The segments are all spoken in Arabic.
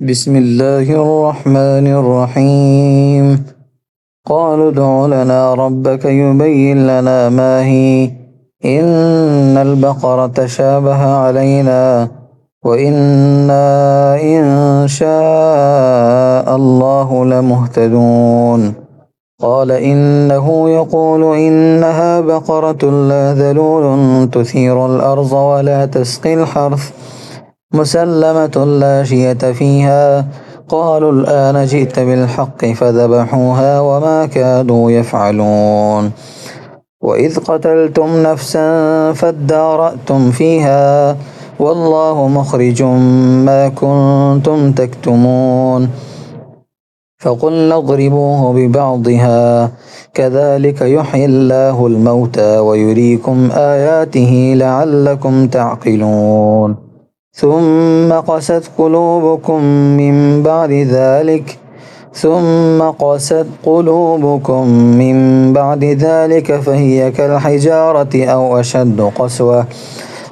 بسم الله الرحمن الرحيم. قالوا ادع لنا ربك يبين لنا ما هي إن البقرة تشابه علينا وإنا إن شاء الله لمهتدون. قال إنه يقول إنها بقرة لا ذلول تثير الأرض ولا تسقي الحرث مسلمة لا شية فيها. قالوا الآن جئت بالحق فذبحوها وما كادوا يفعلون. وإذ قتلتم نفسا فادارأتم فيها والله مخرج ما كنتم تكتمون. فقلنا اضربوه ببعضها كذلك يحيي الله الموتى ويريكم آياته لعلكم تعقلون. ثم قست قلوبكم من بعد ذلك فهي كالحجارة أو أشد قسوة.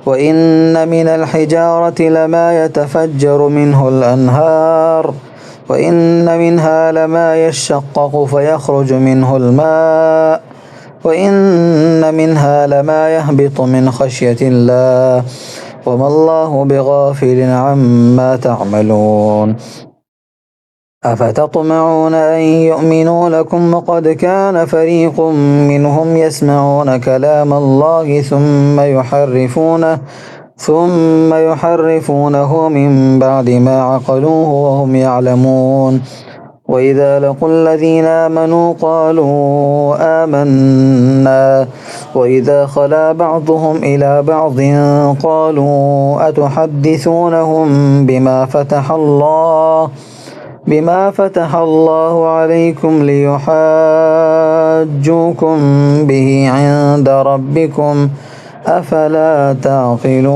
وإن من الحجارة لما يتفجر منه الأنهار وإن منها لما يشقق فيخرج منه الماء وإن منها لما يهبط من خشية الله وما الله بغافل عما تعملون. أفتطمعون أن يؤمنوا لكم وقد كان فريق منهم يسمعون كلام الله ثم يحرفونه من بعد ما عقلوه وهم يعلمون. وإذا لقوا الذين آمنوا قالوا آمنا وإذا خلا بعضهم إلى بعض قالوا أتحدثونهم بما فتح الله عليكم ليحاجوكم به عند ربكم أفلا تعقلون.